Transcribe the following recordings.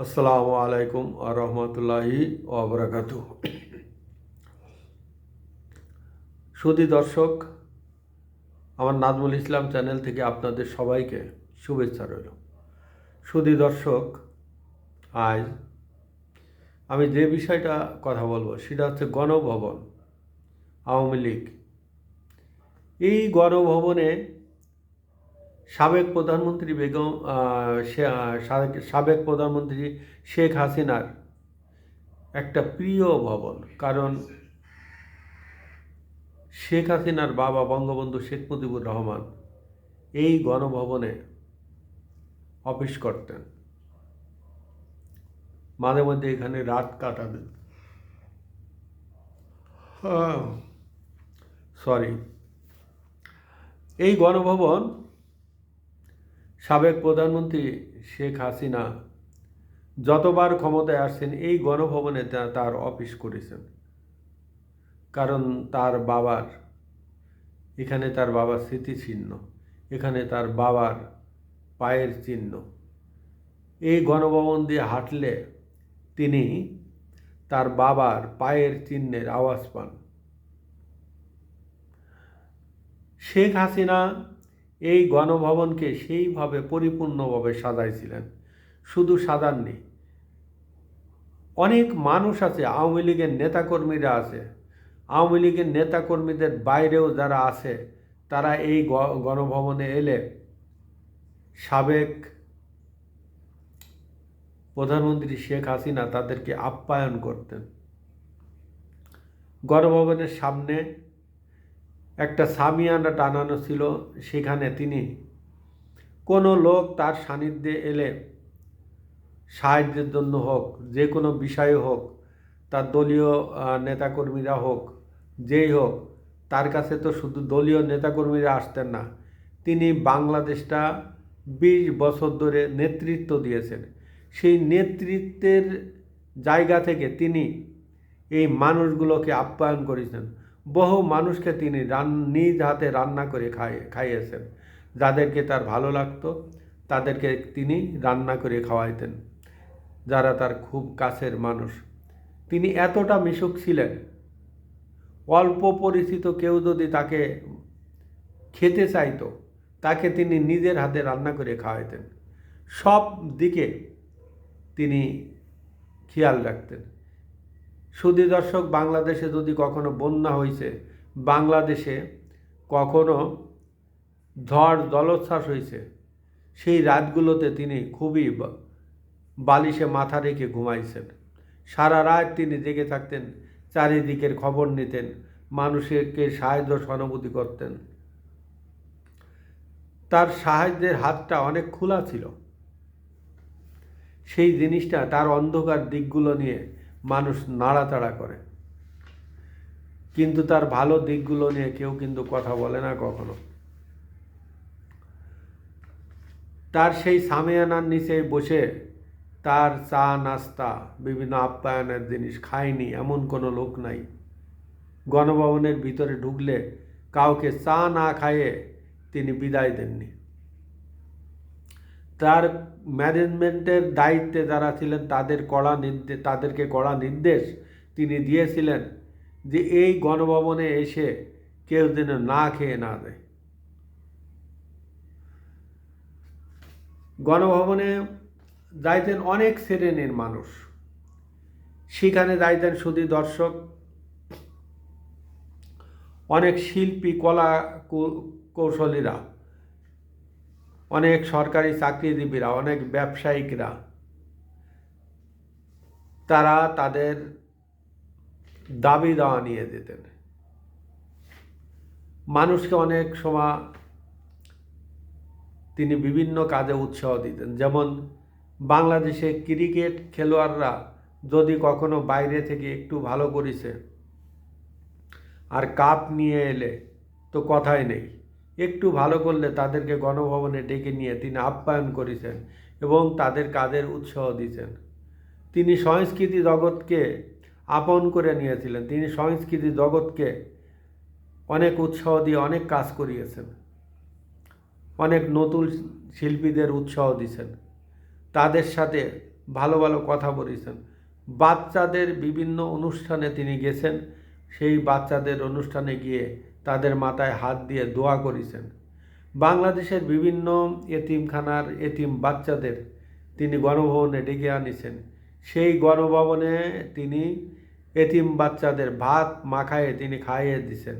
আসসালামু আলাইকুম আ রহমতুল্লাহি ওবরাকাতু। সুধী দর্শক, আমার নাজমুল ইসলাম চ্যানেল থেকে আপনাদের সবাইকে শুভেচ্ছা রইল। সুধী দর্শক, আজ আমি যে বিষয়টা কথা বলবো সেটা হচ্ছে গণভবন, আওয়ামী লীগ। এই গণভবনে সাবেক প্রধানমন্ত্রী বেগম সাবেক প্রধানমন্ত্রী শেখ হাসিনার একটা প্রিয় ভবন। কারণ শেখ হাসিনার বাবা বঙ্গবন্ধু শেখ মুজিবুর রহমান এই গণভবনে অফিস করতেন, মাঝে মধ্যে এখানে রাত কাটাতেন। সরি, এই গণভবন সাবেক প্রধানমন্ত্রী শেখ হাসিনা যতবার ক্ষমতায় আসছেন এই গণভবনে তার অফিস করেছেন। কারণ এখানে তার বাবার স্মৃতিচিহ্ন, এখানে তার বাবার পায়ের চিহ্ন। এই গণভবন দিয়ে হাঁটলে তিনি তার বাবার পায়ের চিহ্নের আওয়াজ পান। শেখ হাসিনা এই গণভবনকে সেইভাবে পরিপূর্ণভাবে সাজাইছিলেন। শুধু সাজাননি, অনেক মানুষ আছে, আওয়ামী লীগের নেতাকর্মীরা আছে, আওয়ামী লীগের নেতাকর্মীদের বাইরেও যারা আছে, তারা এই গণভবনে এলে সাবেক প্রধানমন্ত্রী শেখ হাসিনা তাদেরকে আপ্যায়ন করতেন। গণভবনের সামনে একটা সামিয়ানা টানানো ছিল, সেখানে তিনি কোনো লোক তার সান্নিধ্যে এলে সাহায্যের জন্য হোক, যে কোনো বিষয়ে হোক, তার দলীয় নেতাকর্মীরা হোক, যেই হোক, তার কাছে তো শুধু দলীয় নেতাকর্মীরা আসতেন না, তিনি বাংলাদেশটা 20 বছর ধরে নেতৃত্ব দিয়েছেন। সেই নেতৃত্বের জায়গা থেকে তিনি এই মানুষগুলোকে আপ্যায়ন করেছেন। বহু মানুষকে তিনি নিজ হাতে রান্না করে খাইয়েছেন। যাদেরকে তার ভালো লাগতো তাদেরকে তিনি রান্না করে খাওয়াইতেন, যারা তার খুব কাছের মানুষ। তিনি এতটা মিশুক ছিলেন, অল্প পরিচিত কেউ যদি তাকে খেতে চাইতো, তাকে তিনি নিজের হাতে রান্না করে খাওয়াইতেন। সব দিকে তিনি খেয়াল রাখতেন। সুধী দর্শক, বাংলাদেশে যদি কখনো বন্যা হয়েছে, বাংলাদেশে কখনো ঝড় জলোচ্ছ্বাস হয়েছে, সেই রাতগুলোতে তিনি খুবই বালিশে মাথা রেখে ঘুমাইছেন। সারা রাত তিনি জেগে থাকতেন, চারিদিকের খবর নিতেন, মানুষকে সাহায্য সহানুভূতি করতেন। তার সাহায্যের হাতটা অনেক খোলা ছিল। সেই জিনিসটা, তার অন্ধকার দিকগুলো নিয়ে মানুষ নাড়াচাড়া করে, কিন্তু তার ভালো দিকগুলো নিয়ে কেউ কিন্তু কথা বলে না কখনো। তার সেই সামিয়ানার নিচে বসে তার চা নাস্তা, বিভিন্ন আপ্যায়নের জিনিস খায়নি এমন কোনো লোক নাই। গণভবনের ভিতরে ঢুকলে কাউকে চা না খাইয়ে তিনি বিদায় দেননি। তার ম্যানেজমেন্টের দায়িত্বে যারা ছিলেন তাদেরকে কড়া নির্দেশ তিনি দিয়েছিলেন যে এই গণভবনে এসে কেউ যেন না খেয়ে না দেয়। গণভবনে যাইতেন অনেক শ্রেণীর মানুষ, সেখানে যাইতেন সুধী দর্শক অনেক শিল্পী, কলা কৌশলীরা, অনেক সরকারি চাকরিজীবীরা, অনেক ব্যবসায়িকরা। তারা তাদের দাবি দাওয়া নিয়ে যেতেন। মানুষকে অনেক সময় তিনি বিভিন্ন কাজে উৎসাহ দিতেন। যেমন বাংলাদেশে ক্রিকেট খেলোয়াড়রা যদি কখনো বাইরে থেকে একটু ভালো করেছে আর কাপ নিয়ে এলে তো কথাই নেই, একটু ভালো করলে তাদেরকে গণভবনে ডেকে নিয়ে তিনি আপ্যায়ন করেছেন এবং তাদের কাজের উৎসাহ দিয়েছেন। তিনি সংস্কৃতি জগৎকে আপন করে নিয়েছিলেন। তিনি সংস্কৃতি জগৎকে অনেক উৎসাহ দিয়ে অনেক কাজ করিয়েছেন, অনেক নতুন শিল্পীদের উৎসাহ দিয়েছেন, তাদের সাথে ভালো ভালো কথা বলেছেন। বাচ্চাদের বিভিন্ন অনুষ্ঠানে তিনি গেছেন, সেই বাচ্চাদের অনুষ্ঠানে গিয়ে তাদের মাথায় হাত দিয়ে দোয়া করেছেন। বাংলাদেশের বিভিন্ন এতিমখানার এতিম বাচ্চাদের তিনি গণভবনে ডেকে আনিছেন। সেই গণভবনে তিনি এতিম বাচ্চাদের ভাত মাখায়ে তিনি খাইয়ে দিছেন।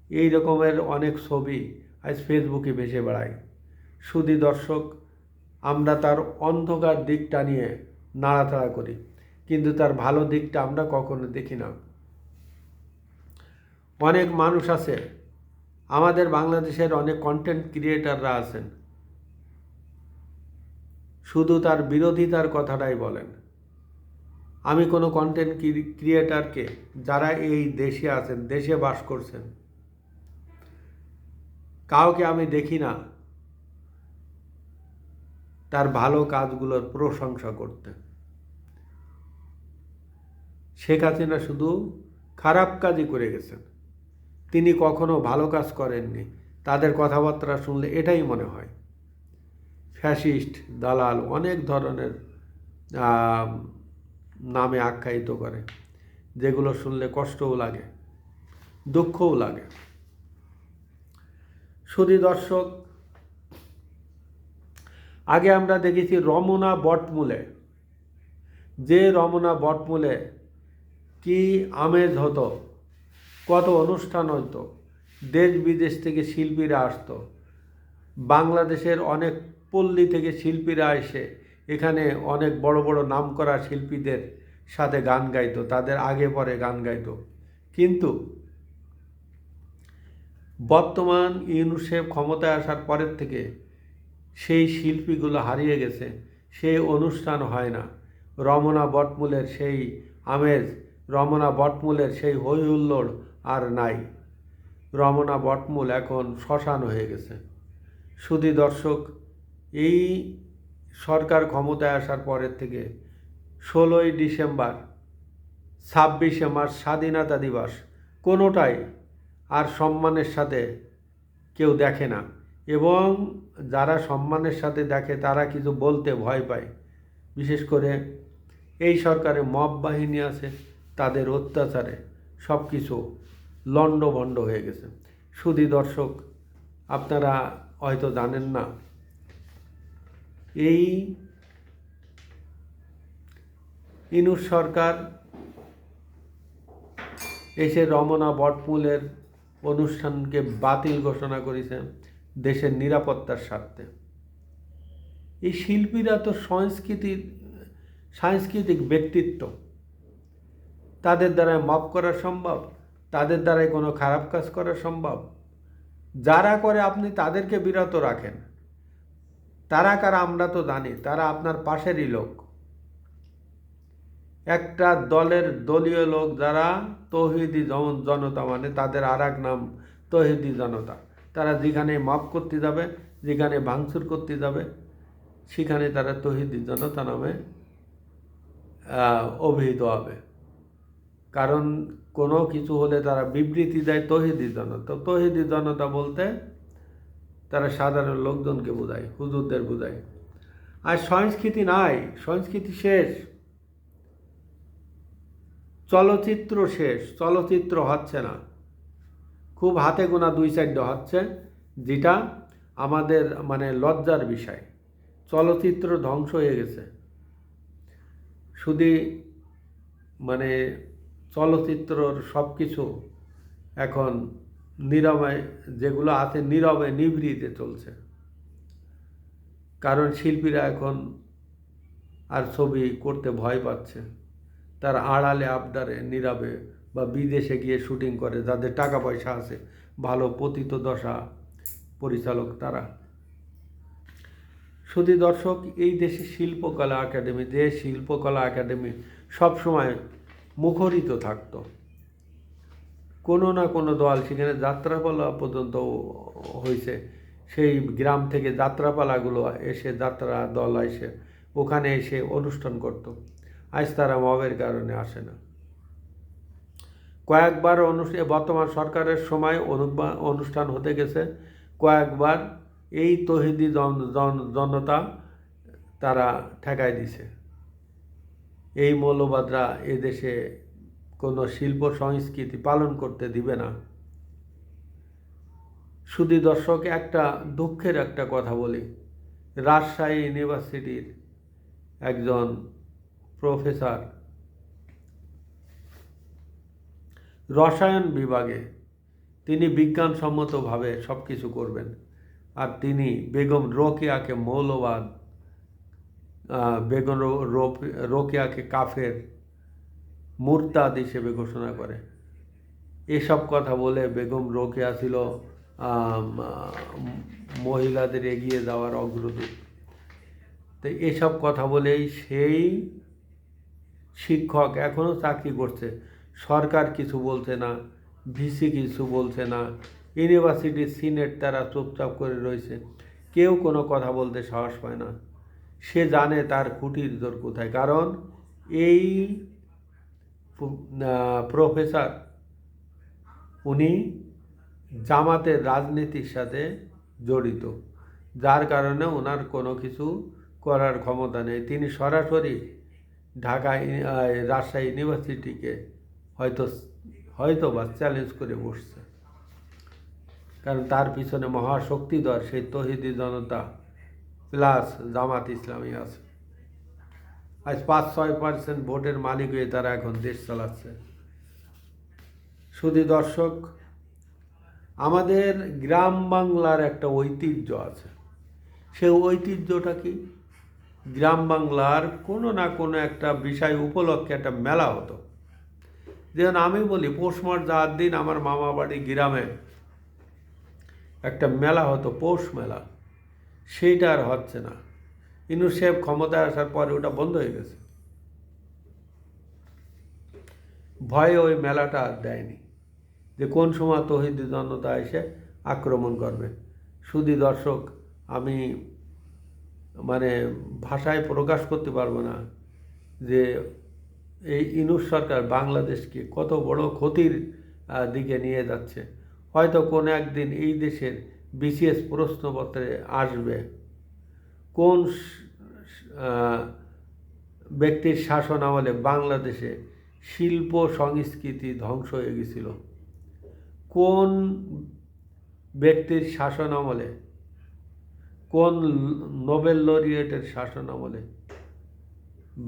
এই রকমের অনেক ছবি আজ ফেসবুকে ভেসে বেড়ায়। সুধী দর্শক, আমরা তার অন্ধকার দিকটা নিয়ে নাড়াচাড়া করি, কিন্তু তার ভালো দিকটা আমরা কখনো দেখি না। অনেক মানুষ আছে, আমাদের বাংলাদেশের অনেক কন্টেন্ট ক্রিয়েটাররা আছেন, শুধু তার বিরোধিতার কথাটাই বলেন। আমি কোনো কন্টেন্ট ক্রিয়েটারকে, যারা এই দেশে আছেন, দেশে বাস করছেন, কাউকে আমি দেখি না তার ভালো কাজগুলোর প্রশংসা করতে। শেখ হাসিনা শুধু খারাপ কাজই করে গেছেন, তিনি কখনো ভালো কাজ করেননি। তাদের কথাবার্তা শুনলে এটাই মনে হয়। ফ্যাসিস্ট, দালাল, অনেক ধরনের নামে আখ্যায়িত করে, যেগুলো শুনলে কষ্টও লাগে, দুঃখও লাগে। সুধী দর্শক, আগে আমরা দেখেছি রমনা বটমূলে, যে রমনা বটমূলে কি আমেজ হতো, কত অনুষ্ঠান হতো, দেশ বিদেশ থেকে শিল্পীরা আসতো, বাংলাদেশের অনেক পল্লী থেকে শিল্পীরা এসে এখানে অনেক বড় বড় নামকরা শিল্পীদের সাথে গান গাইতো, তাদের আগে পরে গান গাইতো। কিন্তু বর্তমান ইউনুসেফ ক্ষমতায় আসার পরের থেকে সেই শিল্পীগুলো হারিয়ে গেছে, সেই অনুষ্ঠান হয় না। রমনা বটমূলের সেই আমেজ, রমনা বটমূলের সেই হই হুল্লোড় আর নাই। রমনা বটমূল এখন শ্মশান হয়ে গেছে। সুধী দর্শক, এই সরকার ক্ষমতায় আসার পরের থেকে 16ই ডিসেম্বর, 26শে মার্চ স্বাধীনতা দিবস কোনোটাই আর সম্মানের সাথে কেউ দেখে না, এবং যারা সম্মানের সাথে দেখে তারা কিছু বলতে ভয় পায়। বিশেষ করে এই সরকারে মব বাহিনী আছে, তাদের অত্যাচারে সব কিছু লণ্ডভণ্ড হয়ে গেছে। সুধী দর্শক, আপনারা হয়তো জানেন না, এই ইউনূস সরকার এসে রমনা বটমূলের অনুষ্ঠানকে বাতিল ঘোষণা করেছে দেশের নিরাপত্তার স্বার্থে। এই শিল্পীরা তো সাংস্কৃতিক ব্যক্তিত্ব, তাদের দ্বারাই মাপ করা সম্ভব, তাদের দ্বারাই কোনো খারাপ কাজ করা সম্ভব? যারা করে আপনি তাদেরকে বিরত রাখেন। তারা কারা আমরা তো জানি, তারা আপনার পাশেরই লোক। একটা দলের দলীয় লোক যারা তৌহিদি জনতা, মানে তাদের আর এক নাম তৌহিদি জনতা, তারা যেখানে মাপ করতে যাবে, যেখানে ভাঙচুর করতে যাবে, সেখানে তারা তৌহিদি জনতা নামে অভিহিত হবে। কারণ কোনো কিছু হলে তারা বিবৃতি দেয় তৌহিদি জনতা। তৌহিদি জনতা বলতে তারা সাধারণ লোকজনকে বোঝায়, হুজুরদের বোঝায়। আর সংস্কৃতি নাই, সংস্কৃতি শেষ, চলচ্চিত্র শেষ, চলচ্চিত্র হচ্ছে না। খুব হাতে গোনা 2-4টা হচ্ছে, যেটা আমাদের মানে লজ্জার বিষয়। চলচ্চিত্র ধ্বংস হয়ে গেছে। শুধু মানে চলচ্চিত্রর সব কিছু এখন নীরবে, যেগুলো আছে নীরবে নিভৃতে চলছে। কারণ শিল্পীরা এখন আর ছবি করতে ভয় পাচ্ছে। তার আড়ালে আবডারে নীরবে বা বিদেশে গিয়ে শুটিং করে, যাদের টাকা পয়সা আছে, ভালো পতিতদশা পরিচালক তারা। সুধী দর্শক, এই দেশে শিল্পকলা একাডেমি, যে শিল্পকলা একাডেমি সবসময় মুখরিত থাকত। কোনো না কোনো দল সেখানে যাত্রাপালা পর্যন্ত হয়েছে, সেই গ্রাম থেকে যাত্রাপালাগুলো এসে, যাত্রা দল এসে ওখানে এসে অনুষ্ঠান করত। আজ তারা মবের কারণে আসে না। কয়েকবার বর্তমান সরকারের সময় অনুষ্ঠান হতে গেছে, কয়েকবার এই তৌহিদি জনতা তারা ঠেকাই দিছে। এই মৌলবাদরা এদেশে কোনো শিল্প সংস্কৃতি পালন করতে দিবে না। শুধু দর্শক, একটা দুঃখের একটা কথা বলি। রাজশাহী ইউনিভার্সিটির একজন প্রফেসর রসায়ন বিভাগে, তিনি বিজ্ঞানসম্মতভাবে সব কিছু করবেন, আর তিনি বেগম রোকেয়াকে মৌলবাদ, বেগম রোকেয়াকে কাফের, মুরতাদ হিসেবে ঘোষণা করে। এসব কথা বলে বেগম রোকেয়া ছিল মহিলাদের এগিয়ে যাওয়ার অগ্রদূত। তো এসব কথা বলেই সেই শিক্ষক এখনও চাকরি করছে, সরকার কিছু বলছে না, ভিসি কিছু বলছে না, ইউনিভার্সিটির সিনেট তারা চুপচাপ করে রয়েছে, কেউ কোনো কথা বলতে সাহস পায় না। সে জানে তার খুঁটির জোর কোথায়, কারণ এই প্রফেসর উনি জামাতের রাজনীতির সাথে জড়িত, যার কারণে ওনার কোনো কিছু করার ক্ষমতা নেই। তিনি সরাসরি ঢাকা রাজশাহী ইউনিভার্সিটিকে হয়তো বা চ্যালেঞ্জ করে বসছে, কারণ তার পিছনে মহাশক্তিধর সেই তৌহিদি জনতা প্লাস জামাত ইসলামী আছে। আজ 5-6% ভোটের মালিক হয়ে তারা এখন দেশ চালাচ্ছে। শুধু দর্শক, আমাদের গ্রাম বাংলার একটা ঐতিহ্য আছে। সেই ঐতিহ্যটা কি? গ্রাম বাংলার কোনো না কোনো একটা বিষয় উপলক্ষে একটা মেলা হতো। যেমন আমি বলি, পৌষ মাস যাওয়ার দিন আমার মামা বাড়ি গ্রামে একটা মেলা হতো, পৌষ মেলা। সেইটা আর হচ্ছে না। ইউনূস সাহেব ক্ষমতায় আসার পরে ওটা বন্ধ হয়ে গেছে। ভয়ে ওই মেলাটা আর দেয়নি, যে কোন সময় তৌহিদি জনতা এসে আক্রমণ করবে। শুধু দর্শক, আমি ভাষায় প্রকাশ করতে পারবো না যে এই ইউনূস সরকার বাংলাদেশকে কত বড় ক্ষতির দিকে নিয়ে যাচ্ছে। হয়তো কোনো একদিন এই দেশের বিসিএস প্রশ্নপত্রে আসবে কোন ব্যক্তির শাসন আমলে বাংলাদেশে শিল্প সংস্কৃতি ধ্বংস হয়ে গেছিল, কোন ব্যক্তির শাসন আমলে, কোন নোবেল লরিয়েটের শাসন আমলে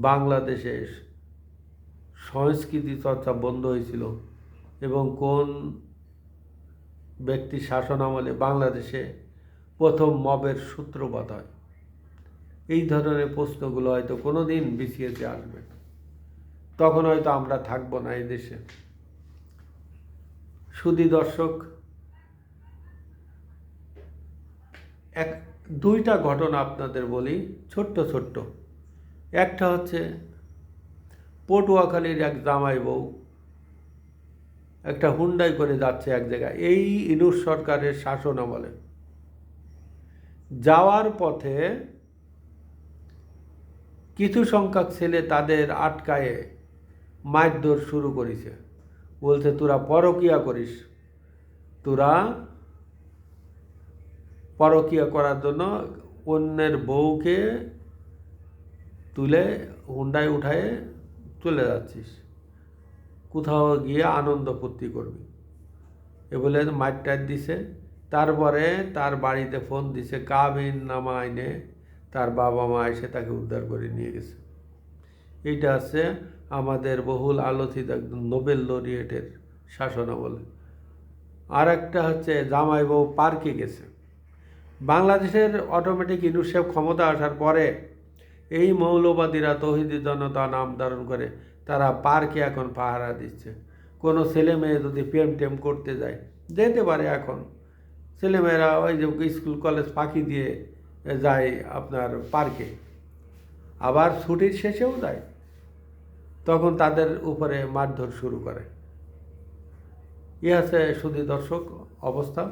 বাংলাদেশে সংস্কৃতি চর্চা বন্ধ হয়েছিল, এবং কোন ব্যক্তির শাসন আমলে বাংলাদেশে প্রথম মবের সূত্রপাত হয়। এই ধরনের প্রশ্নগুলো হয়তো কোনো দিন বিসিএসে আসবে, তখন হয়তো আমরা থাকবো না এই দেশে। শুধু দর্শক, দুইটা ঘটনা আপনাদের বলি, ছোট্ট ছোট্ট। একটা হচ্ছে পটুয়াখালীর এক জামাই বউ একটা হুন্ডাই করে যাচ্ছে এক জায়গায়, এই ইউনূস সরকারের শাসন আমলে। যাওয়ার পথে কিছু সংখ্যক ছেলে তাদের আটকায়ে মারধর শুরু করেছে। বলছে, তোরা পরকিয়া করিস, তোরা পরকিয়া করার জন্য অন্যের বউকে তুলে হুন্ডায় উঠায়ে চলে যাচ্ছিস, কোথাও গিয়ে আনন্দ ফুর্তি করবি, এ বলে মারটার দিছে। তারপরে তার বাড়িতে ফোন দিছে, কাবিন নামা আইনে তার বাবা মা এসে তাকে উদ্ধার করে নিয়ে গেছে। এইটা আছে আমাদের বহুল আলোচিত একদম নোবেল লরিয়েটের শাসনামলে। আর একটা হচ্ছে জামাই বউ পার্কে গেছে। বাংলাদেশের অটোমেটিক ইউনূস সাহেব ক্ষমতা আসার পরে এই মৌলবাদীরা তৌহিদি জনতা নাম ধারণ করে তারা পার্কে এখন পাহারা দিচ্ছে। কোনো ছেলে মেয়ে যদি প্রেম টেম করতে যায়, যেতে পারে। এখন ছেলেমেয়েরা ওই যে স্কুল কলেজ ফাঁকি দিয়ে যায় আপনার পার্কে, আবার ছুটির শেষেও যায়, তখন তাদের উপরে মারধর শুরু করে। এ আছে শুধু দর্শক অবস্থা।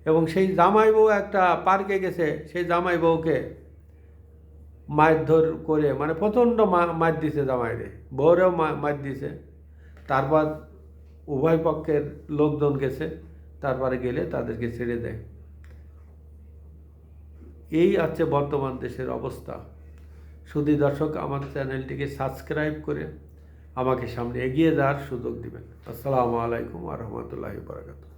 এবং সেই জামাই বউ একটা পার্কে গেছে, সেই জামাই বউকে মারধর করে প্রচণ্ড মার দিছে জামাইরে, বউরেও মার দিছে। তারপর উভয় পক্ষের লোকজন গেছে, তারপরে গেলে তাদেরকে ছেড়ে দেয়। এই আছে বর্তমান দেশের অবস্থা। শুধু দর্শক আমার চ্যানেলটিকে সাবস্ক্রাইব করে আমাকে সামনে এগিয়ে যাওয়ার সুযোগ দিবেন। আসসালামু আলাইকুম ওয়া রাহমাতুল্লাহি ওয়া বারাকাতুহু।